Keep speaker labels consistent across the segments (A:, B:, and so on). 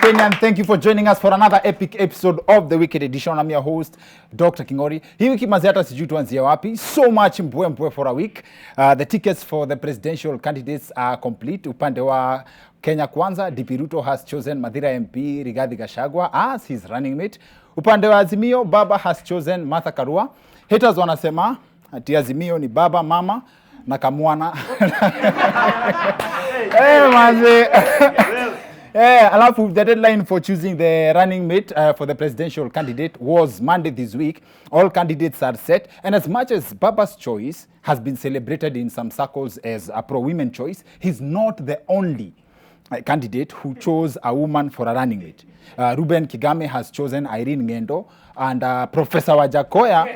A: And thank you for joining us for another epic episode of the Wicked Edition. I'm your host, Dr. Kingori. Hii wiki maziata sijui tuanzia wapi. So much mbwe for a week. The tickets for the presidential candidates are complete. Upande wa Kenya Kwanza, DP Ruto has chosen Mathira MP Rigathi Gachagua as his running mate. Upande wa Azimio, Baba has chosen Martha Karua. Haters wanasema ati Azimio ni baba, mama na kamwana. Hey, manze. Alafu, the deadline for choosing the running mate for the presidential candidate was Monday this week. All candidates are set. And as much as Baba's choice has been celebrated in some circles as a pro-women choice, he's not the only candidate who chose a woman for a running mate. Ruben Kigame has chosen Irene Ng'endo, and Professor Wajakoya,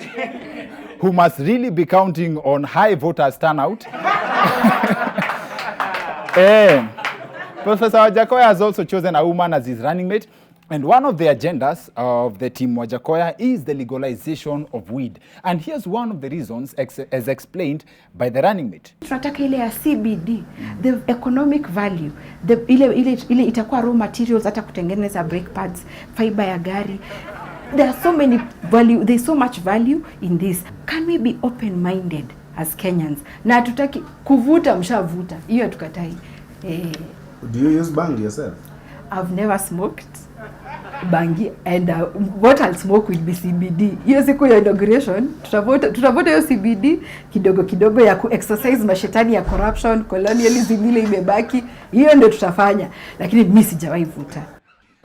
A: who must really be counting on high voters turnout. Professor Wajakoya has also chosen a woman as his running mate, and one of the agendas of the team Wajakoya is the legalization of weed. And here's one of the reasons as explained by the running mate.
B: Tunataka ile ya CBD, the economic value, ile itakuwa raw materials hata kutengeneza brake pads, fiber ya gari. There are so many value, there's so much value in this. Can we be open-minded as Kenyans? Na tutaki kuvuta mshavuta. Hiyo tukatai.
C: Do you use bangi yourself?
B: I've never smoked bangi, and what I'll smoke will be CBD. Hiyo siku ya inauguration tutavota hiyo CBD kidogo ya ku-exercise mashetani ya corruption, colonialism ile imebaki. Hiyo ndio tutafanya, lakini mimi sijawahi vuta.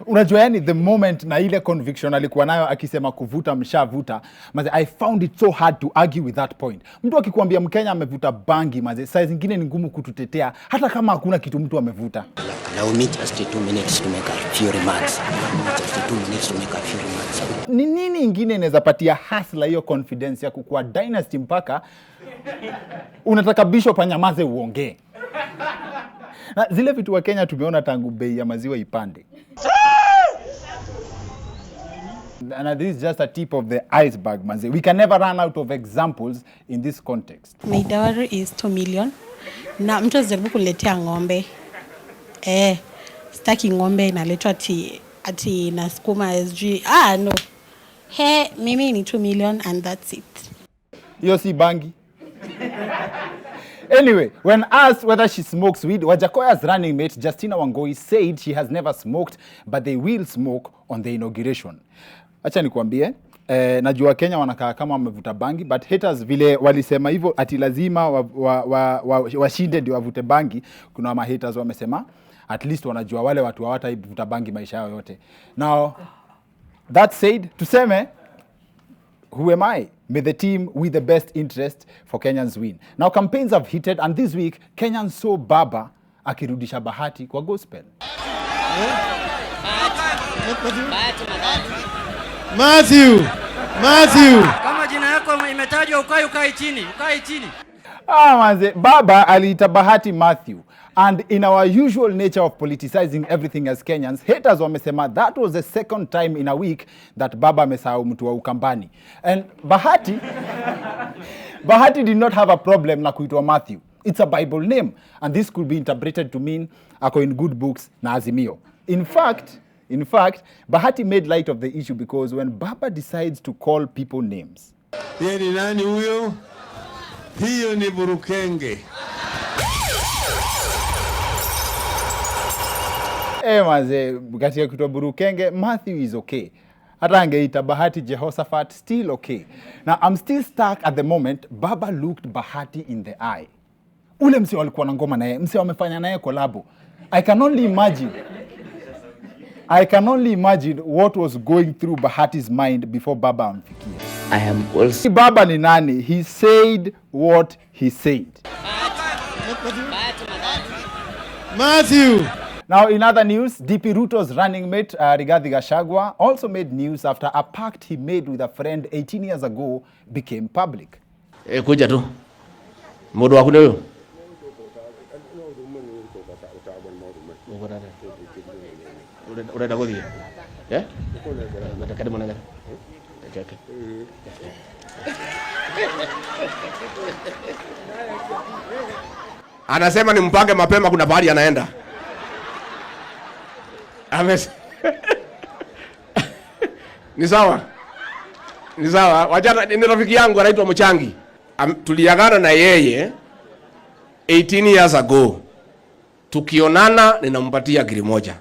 A: Unajua yani the moment na ile conviction alikuwa nayo akisema kuvuta mshavuta, maze I found it so hard to argue with that point. Mtu akikwambia Mkenya amevuta bangi, maze saa zingine ni ngumu kututetea hata kama hakuna kitu mtu amevuta.
D: Allow me just 2 minutes to make a few remarks. Just 2 minutes to make a few remarks.
A: Ni nini ingine inaweza patia hasla hiyo confidence ya kukua dynasty mpaka unataka bishop anyamaze uongee? Na zile vitu wa Kenya tumeona tangu bei ya maziwa ipande. And this is just a tip of the iceberg, manze. We can never run out of examples in this context.
E: My dowry is 2 million. Na mtu azijaribu kuletea ng'ombe. Staki ng'ombe inaletwa ati nasukuma SG. No. Mimi ni 2 million and that's it.
A: Hiyo si bangi. Anyway, when asked whether she smokes weed, Wajakoya's running mate, Justina Wangoi, said she has never smoked, but they will smoke on the inauguration. Acha nikuambie, najua Kenya wanakaa kama wamevuta bangi, but haters vile walisema hivyo ati lazima washinde ndio wavute bangi, kuna ma haters wamesema at least wanajua wale watu hawatavuta bangi maisha yao yote. Now, that said, tuseme, who am I? May the team with the best interest for Kenyans win. Now, campaigns have heated, and this week, Kenyans saw Baba akirudisha bahati kwa gospel.
C: Matthew!
F: Kama jina yako imetajwa ukai chini.
A: Manze, Baba aliita bahati Matthew. And in our usual nature of politicizing everything as Kenyans, haters wamesema that was the second time in a week that Baba amesahau mtu wa Ukambani. And Bahati did not have a problem na kuitwa Matthew. It's a Bible name, and this could be interpreted to mean ako in good books na Azimio. In fact, Bahati made light of the issue because when Baba decides to call people names.
G: Yeye ni nani huyo? Hiyo ni Burukenge.
A: Maze, katika kuitwa Burukenge, Matthew is okay. Hata angeita Bahati Jehoshaphat, still okay. Now, I'm still stuck at the moment. Baba looked Bahati in the eye. Ule mse walikuwa na ngoma naye, mse wamefanya naye collabo. I can only imagine what was going through Bahati's mind before Baba amfikie.
D: I am also
A: Baba ni nani? He said what he said.
C: Matthew.
A: Now, in other news, DP Ruto's running mate, Rigathi Gachagua, also made news after a pact he made with a friend 18 years ago became public.
G: Kuja tu. Mundu waku ni huyu? Urenda guthie? Eh? Kadi mwana gani? Okay. Anasema ni mpange mapema, kuna bahari anaenda. Ni sawa. Ni sawa. Wajana ni rafiki yangu anaitwa Mchangi. Tuliagana na yeye 18 years ago. Tukionana ninampatia giri moja.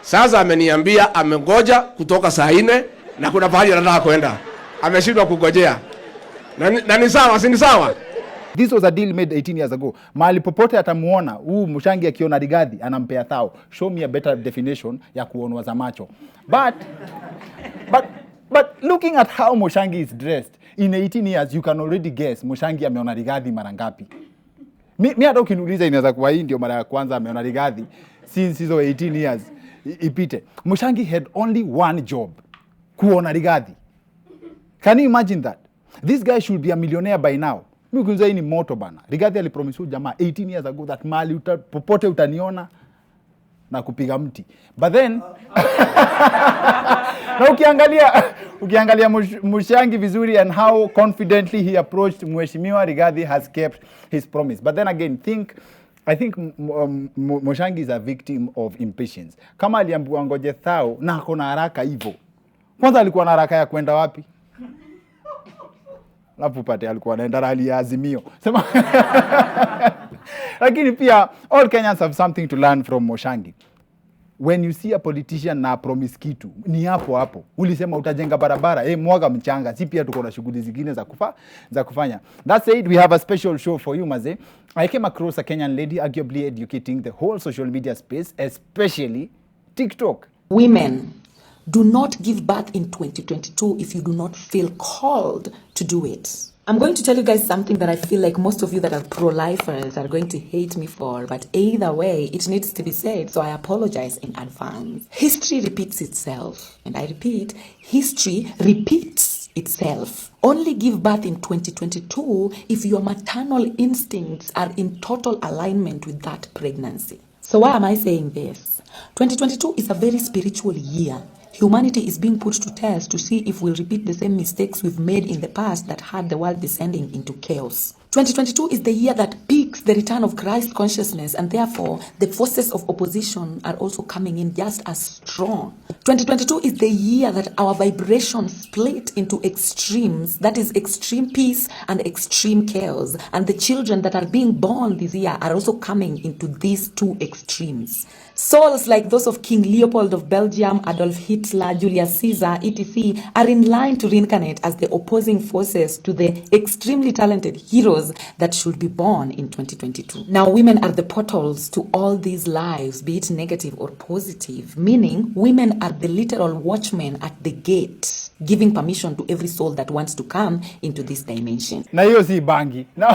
G: Sasa ameniambia amengoja kutoka saa 4 na kuna bahari anataka kwenda. Ameshindwa kungojea. Na ni sawa, si ni sawa?
A: This was a deal made 18 years ago. Mahali popote atamuona huu Mshangi akiona Rigathi anampea 1,000. Show me a better definition ya kuonwa za macho. But looking at how Mshangi is dressed, in 18 years you can already guess Mshangi ameona Rigathi mara ngapi. Mi hata ukiniuliza inaweza kuwa hii ndio mara ya kwanza ameona Rigathi since hizo 18 years ipite. Mshangi had only one job, kuona Rigathi. Can you imagine that? This guy should be a millionaire by now. Mimi kunza hii ni moto bana. Rigathi alipromise jamaa 18 years ago that mali popote utaniona na kupiga mti. But then na ukiangalia Mshangi vizuri and how confidently he approached Mheshimiwa Rigathi has kept his promise. But then again, I think Mshangi is a victim of impatience. Kama aliambiwa ngoje 1,000 na akona haraka hivyo. Kwanza alikuwa na haraka ya kwenda wapi? Lapu pate alikuwa anaenda rally ya Azimio. Sema lakini pia all Kenyans have something to learn from Mshangi. When you see a politician na promise kitu, ni hapo. Ulisema utajenga barabara, mwaga mchanga. Si pia tuko na shughuli zingine za kufanya. That said, we have a special show for you, maze. I came across a Kenyan lady arguably educating the whole social media space, especially TikTok.
H: Women, do not give birth in 2022 if you do not feel called to do it. I'm going to tell you guys something that I feel like most of you that are pro-lifers are going to hate me for, but either way, it needs to be said, so I apologize in advance. History repeats itself, and I repeat, history repeats itself. Only give birth in 2022 if your maternal instincts are in total alignment with that pregnancy. So why am I saying this? 2022 is a very spiritual year. Humanity is being put to test to see if we'll repeat the same mistakes we've made in the past that had the world descending into chaos. 2022 is the year that peaks the return of Christ consciousness, and therefore the forces of opposition are also coming in just as strong. 2022 is the year that our vibrations split into extremes, that is extreme peace and extreme chaos, and the children that are being born this year are also coming into these two extremes. Souls like those of King Leopold of Belgium, Adolf Hitler, Julius Caesar, etc. are in line to reincarnate as the opposing forces to the extremely talented heroes that should be born in 2022. Now, women are the portals to all these lives, be it negative or positive, meaning women are the literal watchmen at the gate, giving permission to every soul that wants to come into this dimension.
A: Na hiyo si bangi. No.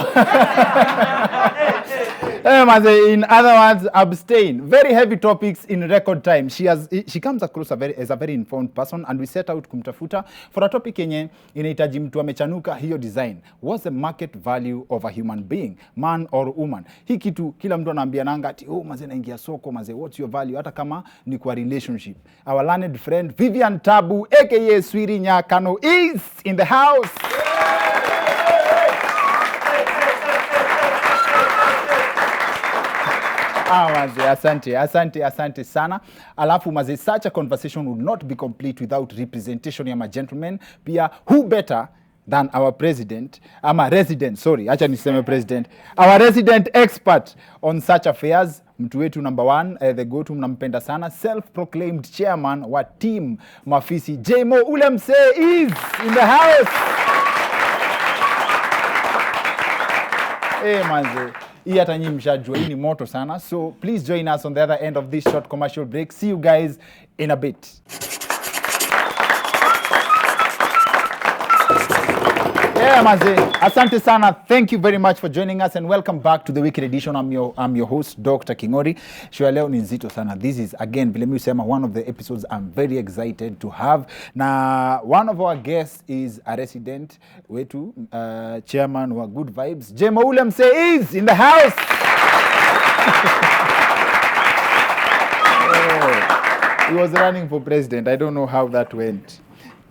A: In other words, abstain. Very heavy topics in record time. She comes across as a very informed person, and we set out kumtafuta for a topic yenye inahitaji mtu amechanuka hiyo design. What's the market value of a human being, man or woman? Hii kitu kila mtu anaambia nanga ati maze naingia soko maze, what's your value, hata kama ni kwa relationship. Our learned friend Vivian Tabu aka Swiri Nyakano is in the house. Maze, asante sana. Alafu maze, such a conversation would not be complete without representation ya gentlemen. Pia, who better than our president, acha niseme president, our resident expert on such affairs, mtu wetu number 1, the go-to mnampenda sana, self-proclaimed chairman wa team Mafisi, Jmo ule mse is in the house. Manze, hii hata nyinyi mshajua hii ni moto sana. So please join us on the other end of this short commercial break. See you guys in a bit. Yeah, Maze. Asante sana. Thank you very much for joining us and welcome back to the weekend edition. I'm your host, Dr. Kingori. Show leo ni nzito sana. This is again, vile mimi usema, one of the episodes I'm very excited to have. Na one of our guests is a resident wetu, chairman wa Good Vibes. Jemo ule mse is in the house. He was running for president. I don't know how that went.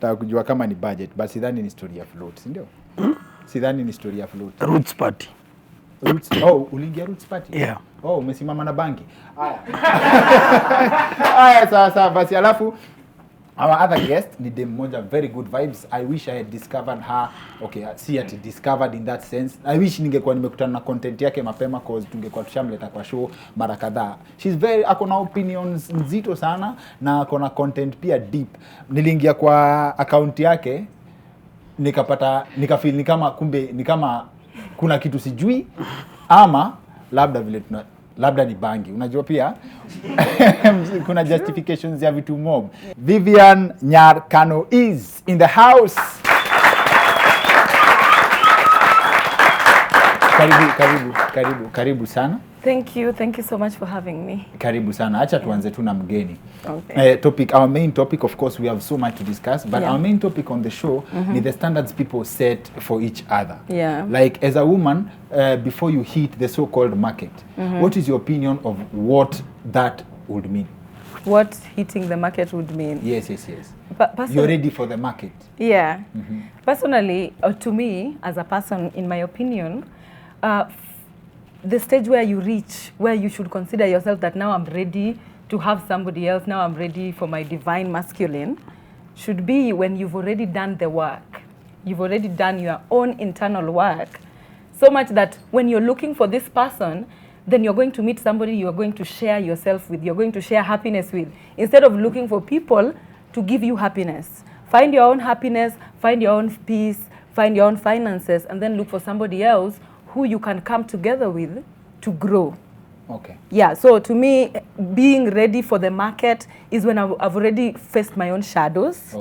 A: Takujua kama ni budget, but sidhani ni story ya float, ndio? Sidhani ni story ya float.
I: Roots Party.
A: Roots, oh, uliingia Roots Party?
I: Yeah.
A: Oh, umesimama na bangi. Aya, sawa basi. Alafu our other guest ni dem moja, very good vibes. I wish I had discovered her. Okay, see at discovered in that sense. I wish ningekuwa nimekutana na content yake mapema cause tungekuwa tushamleta kwa show mara kadhaa. She's very akona opinions nzito sana na akona content pia deep. Niliingia kwa account yake nikafeel ni kama kumbe ni kama kuna kitu sijui ama labda vile labda ni bangi. Unajua pia kuna justifications ya vitu mob. Vivian Nyarkano is in the house. Karibu sana.
J: Thank you so much for having me.
A: Karibu sana. Acha tuanze tu na mgeni.
J: Okay.
A: Our main topic, of course, we have so much to discuss, but our main topic on the show is the standards people set for each other.
J: Yeah.
A: Like as a woman, before you hit the so-called market, what is your opinion of what that would mean?
J: What hitting the market would mean?
A: Yes. You're ready for the market.
J: Yeah. Personally, to me, as a person, in my opinion, the stage where you reach, where you should consider yourself that now I'm ready to have somebody else, now I'm ready for my divine masculine, should be when you've already done the work. You've already done your own internal work. So much that when you're looking for this person, then you're going to meet somebody you're going to share yourself with, you're going to share happiness with, instead of looking for people to give you happiness. Find your own happiness, find your own peace, find your own finances, and then look for somebody else who you can come together with to grow.
A: Okay.
J: Yeah, so to me, being ready for the market is when I've already faced my own shadows,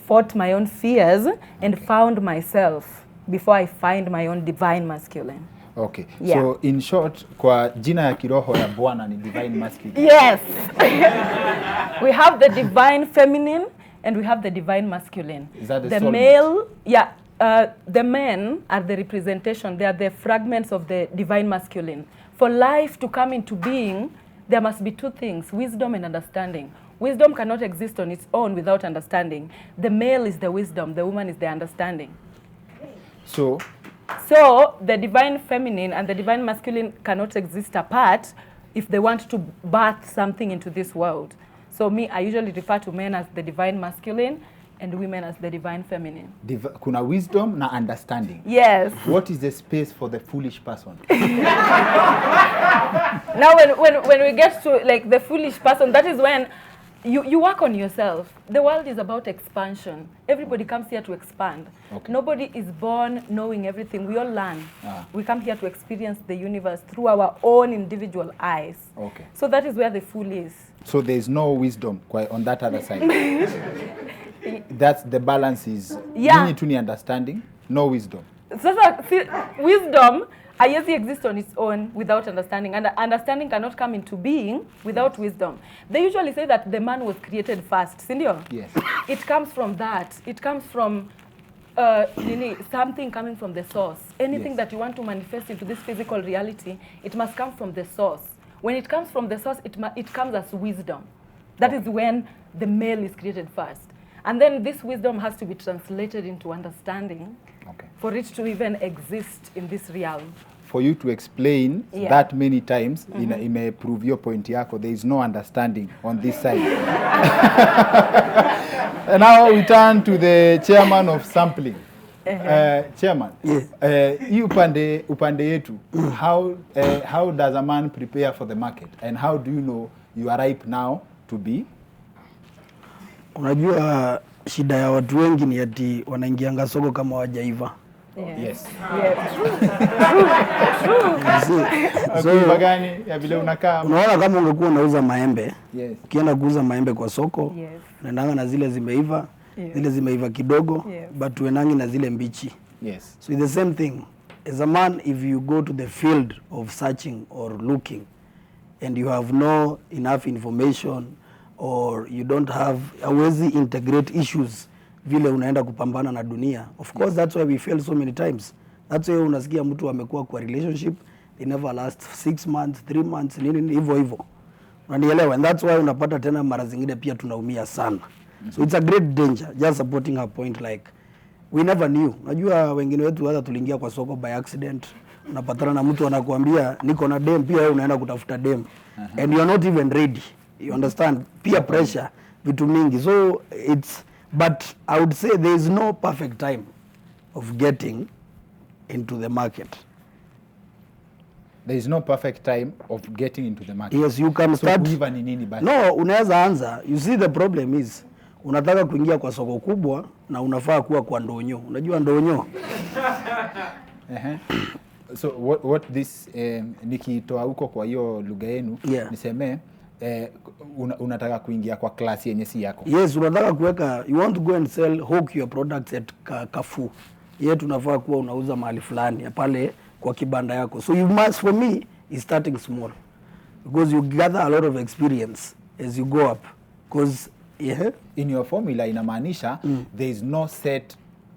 J: fought my own fears, and found myself before I find my own divine masculine.
A: Okay.
J: Yeah.
A: So in short, kwa jina ya kiroho ya Bwana ni divine masculine.
J: Yes. We have the divine feminine and we have the divine masculine.
A: Is that the
J: male? Yeah. The men are the representation. They are the fragments of the divine masculine. For life to come into being, there must be two things: wisdom and understanding. Wisdom cannot exist on its own without understanding. The male is the wisdom, the woman is the understanding.
A: So
J: the divine feminine and the divine masculine cannot exist apart if they want to birth something into this world. So I usually refer to men as the divine masculine and women as the divine feminine.
A: Kuna wisdom na understanding.
J: Yes.
A: What is the space for the foolish person?
J: Now when we get to like the foolish person, that is when you work on yourself. The world is about expansion. Everybody comes here to expand. Okay. Nobody is born knowing everything. We all learn. We come here to experience the universe through our own individual eyes. Okay. So that is where the fool is. So
A: there is no wisdom on that other side. That's the balance is.
J: Yeah.
A: Nini tu ni understanding, no wisdom.
J: So wisdom haiwezi exist on its own without understanding, and understanding cannot come into being without wisdom. They usually say that the man was created first, sindio?
A: Yes.
J: It comes from that. It comes from something coming from the source. Anything that you want to manifest into this physical reality, it must come from the source. When it comes from the source, it comes as wisdom. That is when the male is created first. And then this wisdom has to be translated into understanding for it to even exist in this realm.
A: For you to explain that many times, prove your point yako, there is no understanding on this side. And now we turn to the chairman of sampling. Chairman, hii upande yetu, how does a man prepare for the market? And how do you know you are ripe now to be?
I: Unajua shida ya watu wengi ni ati wanaingianga soko kama hawajaiva.
A: Yes.
I: So gani ya vile unakaa? Unaona kama ungekuwa unauza maembe. Ukienda kuuza maembe kwa soko, unaendanga na zile zimeiva, zile zimeiva kidogo, but uenangi na zile mbichi.
A: Yes.
I: So it's the same thing. As a man, if you go to the field of searching or looking and you have no enough information or you don't have hauwezi integrate issues vile unaenda kupambana na dunia. Of course, that's why we fail so many times. That's why unasikia mtu amekuwa kwa relationship, they never last 6 months, 3 months, nini hivyo hivyo. Unanielewa? And that's why unapata tena mara zingine pia tunaumia sana. So it's a great danger, just supporting her point like we never knew. Unajua wengine wetu hata tuliingia kwa soko by accident. Unapatana na mtu anakuambia niko na dem, pia wewe unaenda kutafuta dem. And you are not even ready. You understand? Peer pressure, vitu mingi. So it's, but I would say there is no perfect time of getting into the market.
A: There is no perfect time of getting into the market.
I: Yes, you can start.
A: So kuiva ni nini basi?
I: No, unaweza anza. You see the problem is unataka kuingia kwa soko kubwa na unafaa kuwa kwa ndonyo. Unajua ndonyo?
A: So what this nikitoa huko kwa hiyo lugha yenu niseme unataka kuingia kwa klasi yenye si yako.
I: Yes, unataka kuweka, you want to go and sell hawk your products at Carrefour. Yeye tunafaa kuwa unauza mahali fulani pale kwa kibanda yako. So you must, for me, is starting small. Because you gather a lot of experience as you go up. Because
A: in your formula inamaanisha there is no set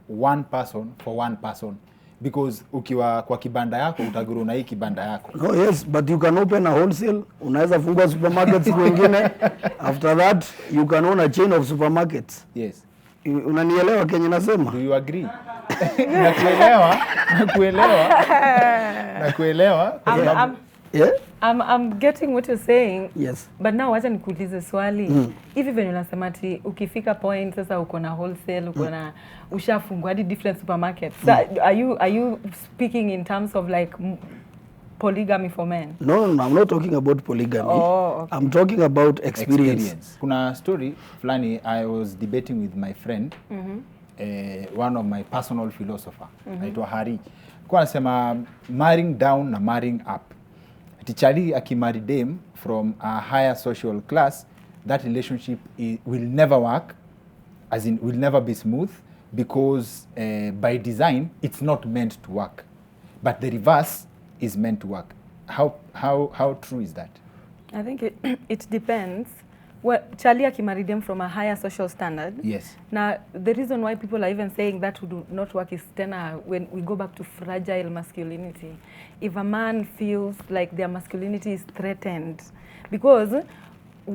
A: one person for one person. Because ukiwa kwa kibanda yako utagrow na hii kibanda yako.
I: No, yes, but you can open a wholesale. Unaweza fungua supermarkets kwingine. After that, you can own a chain of supermarkets.
A: Yes.
I: Unanielewa Kenya nasema?
A: Do you agree? Nakuelewa.
J: I'm getting what you're saying.
I: Yes.
J: But now wacha nikuulize swali. Hivi venye unasema ati ukifika point sasa uko na wholesale, uko na ushafungua hadi different supermarkets. So are you speaking in terms of like polygamy for men?
I: No, I'm not talking about polygamy.
J: Oh, okay.
I: I'm talking about experience.
A: Kuna story flani I was debating with my friend, one of my personal philosopher, naitwa Hari. Kwa anasema marrying down na marrying up. Tichali akimarry dem from a higher social class, that relationship will never work, as in will never be smooth, because by design it's not meant to work, but the reverse is meant to work. How true is that?
J: I think it depends. Well, Charlie akimarry them from a higher social standard.
A: Yes.
J: Now, the reason why people are even saying that would not work is tena when we go back to fragile masculinity. If a man feels like their masculinity is threatened, because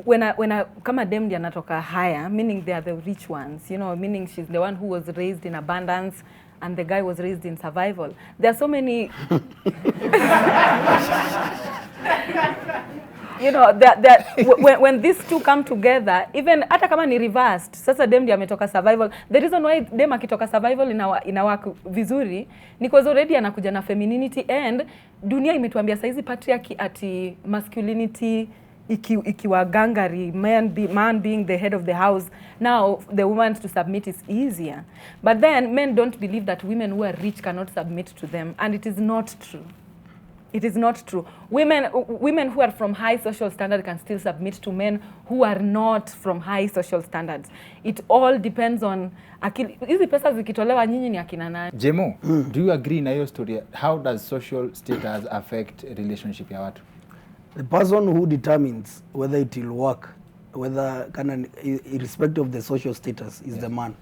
J: when I kama dem ndiye anatoka higher, meaning they are the rich ones, you know, meaning she's the one who was raised in abundance and the guy was raised in survival. There are so many you know, when these two come together, even hata kama ni reversed, sasa dem ndiye ametoka survival. The reason why dem akitoka survival ina work vizuri ni because already anakuja na femininity, and dunia imetuambia saizi patriarchy ati masculinity ikiwa gangari, man being the head of the house, now the woman to submit is easier. But then men don't believe that women who are rich cannot submit to them, and it is not true. It is not true. Women who are from high social standard can still submit to men who are not from high social standards. It all depends on hizi pesa zikitolewa nyinyi ni akina nani.
A: Jemo, do you agree na hiyo story? How does social status affect relationship ya watu?
I: The person who determines whether it will work, whether irrespective of the social status, is the man.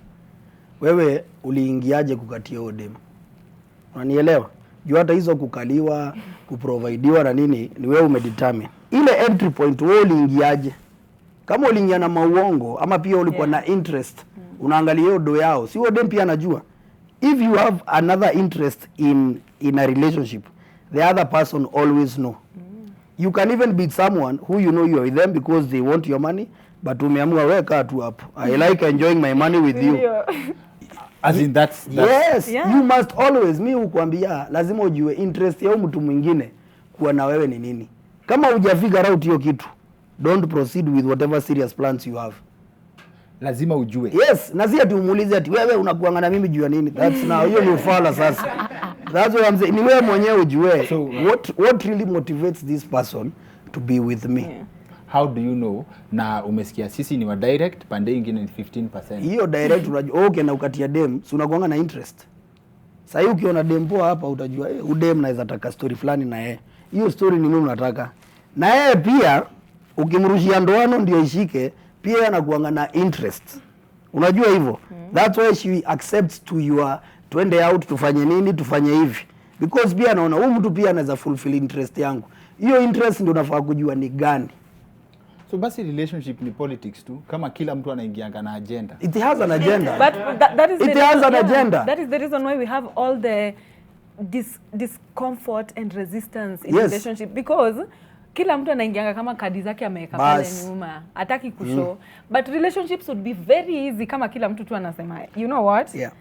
I: Wewe uliingiaje kukatia odem? Unanielewa? Juu hata hizo kukaliwa, kuprovidiwa na nini, ni wewe umedetermine. Ile entry point wewe uliingiaje? Kama uliingia na mauongo ama pia ulikuwa na interest, unaangalia hiyo do yao. Si odem pia anajua. If you have another interest in a relationship, the other person always know. You can even beat someone who you know you are with them because they want your money, but umeamua wewe kaa tu hapo. I like enjoying my money with you.
A: As in that's
I: yes, you must always, mi hukwambia lazima ujue interest ya mtu mwingine kuwa na wewe ni nini. Kama hujafigure out hiyo kitu, don't proceed with whatever serious plans you have.
A: Lazima ujue.
I: Yes, na si ati umuulize ati wewe unakuanga na mimi juu ya nini. That's now hiyo ni ufala sasa. That's what I'm saying. Ni wewe mwenyewe ujue. So what really motivates this person to be with me?
J: Yeah.
A: How do you know? Na umesikia sisi ni wa direct, pande ingine ni 15%.
I: Hiyo direct unajua okay na ukatia dem, si unakuanga na interest. Sasa ukiona dempo hapa utajua udem naweza taka story fulani na yeye. Hiyo story ni nini unataka? Na yeye pia ukimrushia ndoano ndio ishike, pia anakuanga na interest. Unajua hivyo? That's why she accepts to your twende out tufanye nini, tufanye hivi. Because pia anaona huyu mtu pia anaweza fulfill interest yangu. Hiyo interest ndio unafaa kujua ni gani.
A: So basi relationship ni politics tu, kama kila mtu anaingianga na agenda.
I: It has an agenda.
J: But that is
I: it has an agenda.
J: That is the reason why we have all the discomfort and resistance in relationship, because kila mtu anaingianga kama kadi zake ameweka pale nyuma, hataki kushow. But relationships would be very easy kama kila mtu tu anasema, you know what?
I: Yeah.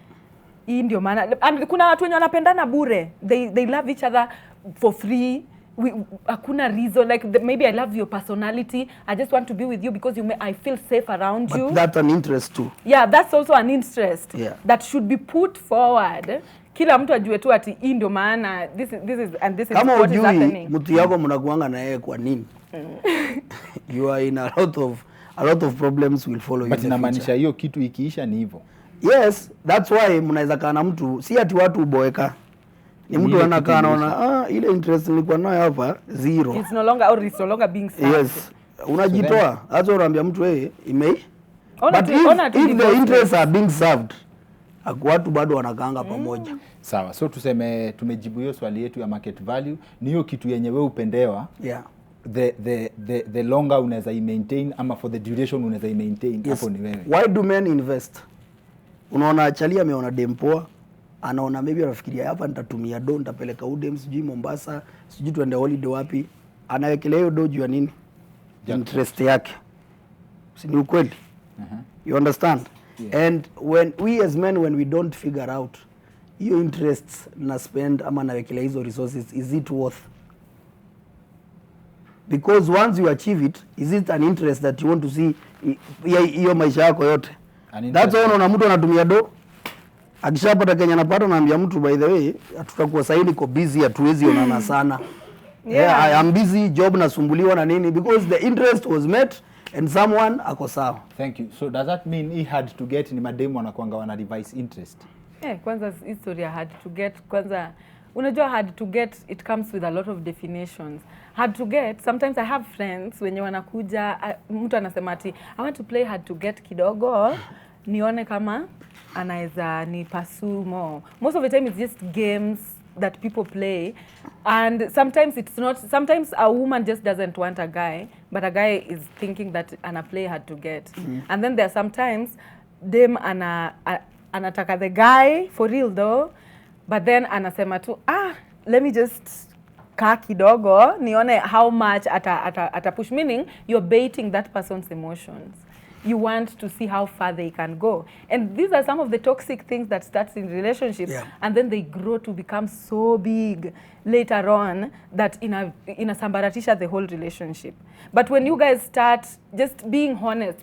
J: Hii ndio maana, and kuna watu wenye wanapendana bure. They love each other for free. Hakuna reason, like maybe I love your personality, I just want to be with you because I feel safe around you.
I: But that's an interest too.
J: Yeah, that's also an interest
I: that
J: should be put forward. Kila mtu ajue tu ati hii ndio maana this is
I: kama
J: what is happening.
I: Mtu yako mnakuanga na yeye kwa nini? You are in a lot of problems will follow you.
A: But inamaanisha hiyo kitu ikiisha ni hivyo.
I: Yes, that's why mnaweza kaa na mtu, si ati watu uboeka. Ni mtu anakaa anaona ile interest nilikuwa nayo hapa zero.
J: It's no longer being served.
I: Yes. Unajitoa. Hata unaambia mtu imei. But if the interests are being served, watu bado wanakaanga pamoja.
A: Sawa. So tuseme tumejibu hiyo swali yetu ya market value. Ni hiyo kitu yenye wewe upendewa.
I: Yeah.
A: The longer unaweza maintain ama for the duration unaweza maintain, hapo ni wewe.
I: Why do men invest? Unaona Chalia ameona dempoa, anaona maybe anafikiria hapa nitatumia do, nitapeleka udem sijui Mombasa, sijui tuende holiday wapi. Anawekelea hiyo do juu ya nini? Interest yake. Si ni ukweli? You understand? Yeah. And when we as men, when we don't figure out hiyo interests na spend ama nawekelea hizo resources, is it worth? Because once you achieve it, is it an interest that you want to see hiyo maisha yako yote? That's why unaona mtu anatumia do, akishapata Kenya anapata, naambia mtu by the way tutakuwa sasa niko busy, hatuwezi onana sana. I am busy, job nasumbuliwa na nini, because the interest was met and someone ako sawa.
A: Thank you. So does that mean he had to get ni mademu wanakuanga wana revise interest?
J: Kwanza history had to get, kwanza unajua had to get, it comes with a lot of definitions. Had to get, sometimes I have friends wenye wanakuja, mtu anasema ati I want to play hard to get kidogo nione kama anaweza ni pursue more. Most of the time it's just games that people play, and sometimes it's not, sometimes a woman just doesn't want a guy, but a guy is thinking that ana play hard to get. And then there are sometimes them anataka the guy for real though, but then anasema tu let me just kaa kidogo nione how much ata push, meaning you're baiting that person's emotions. You want to see how far they can go. And these are some of the toxic things that starts in relationships, and then they grow to become so big later on that inasambaratisha the whole relationship. But when you guys start just being honest,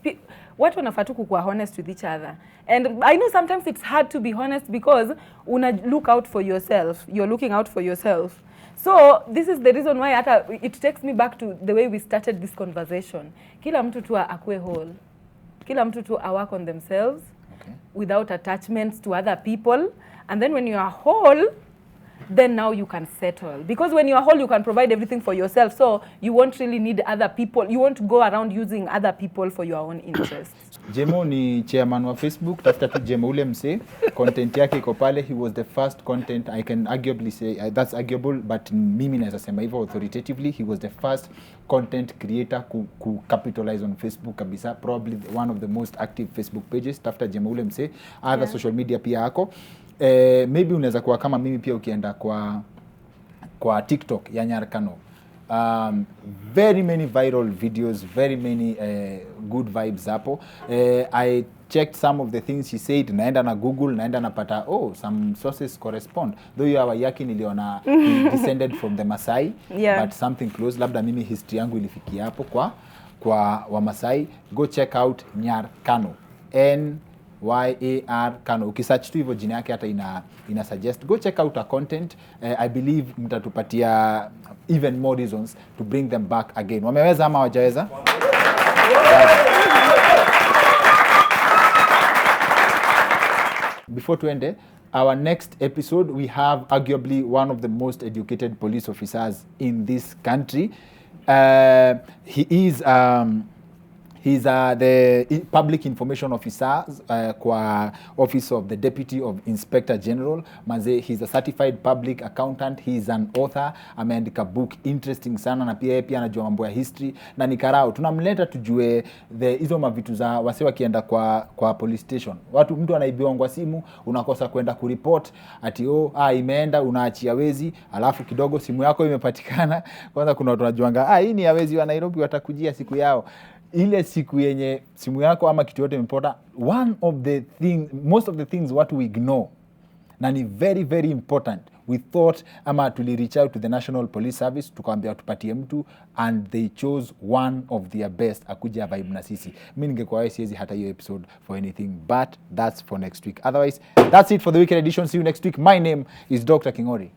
J: watu wanafaa tu kuwa honest with each other. And I know sometimes it's hard to be honest because una look out for yourself. You're looking out for yourself. So this is the reason why it takes me back to the way we started this conversation. Kila mtu tu akue whole. Kila mtu tu work on themselves without attachments to other people. And then when you are whole, then now you can settle. Because when you are whole, you can provide everything for yourself. So you won't really need other people. You won't go around using other people for your own interests.
A: Jemo ni chairman wa Facebook. Tafuta tu Jemo ule mse. Content yake iko pale. He was the first content. I can arguably say that's arguable, but mimi naweza sema hivyo authoritatively. He was the first content creator ku capitalize on Facebook kabisa. Probably one of the most active Facebook pages. Tafuta Jemo ule mse. Other social media pia yako. Maybe unaweza kuwa kama mimi pia ukienda kwa TikTok ya Nyarkano. Very many viral videos, very many good vibes hapo. I checked some of the things she said, naenda na Google, naenda napata some sources correspond. Though you are yaki niliona he descended from the Masai, but something close. Labda mimi history yangu ilifikia hapo kwa wa Masai. Go check out Nyarkano. NYAR Kano. Ukisearch tu hivyo jina yake hata ina suggest. Go check out her content. I believe mtatupatia even more reasons to bring them back again. Wameweza ama hawajaweza? Before tuende, our next episode, we have arguably one of the most educated police officers in this country. He's the public information officer kwa office of the deputy of inspector general. Manze, he's a certified public accountant, he's an author, ameandika book interesting sana, na pia anajua mambo ya history na ni karao. Tunamleta tujue hizo mavitu za wase wakienda kwa police station. Mtu anaibiwa ngwa simu, unakosa kwenda kuriport ati imeenda, unaachia wezi, alafu kidogo simu yako imepatikana. Kwanza kuna watu wanajuanga hii ni ya wezi wa Nairobi, watakujia siku yao. Ile siku yenye simu yako ama kitu yote imepota, most of the things what we ignore, na ni very very important. We thought ama tuli reach out to the National Police Service tukaambia tupatie mtu, and they chose one of their best akuja vibe na sisi. Mimi ningekuwa siwezi hata hiyo episode for anything, but that's for next week. Otherwise, that's it for the weekend edition. See you next week. My name is Dr. Kingori.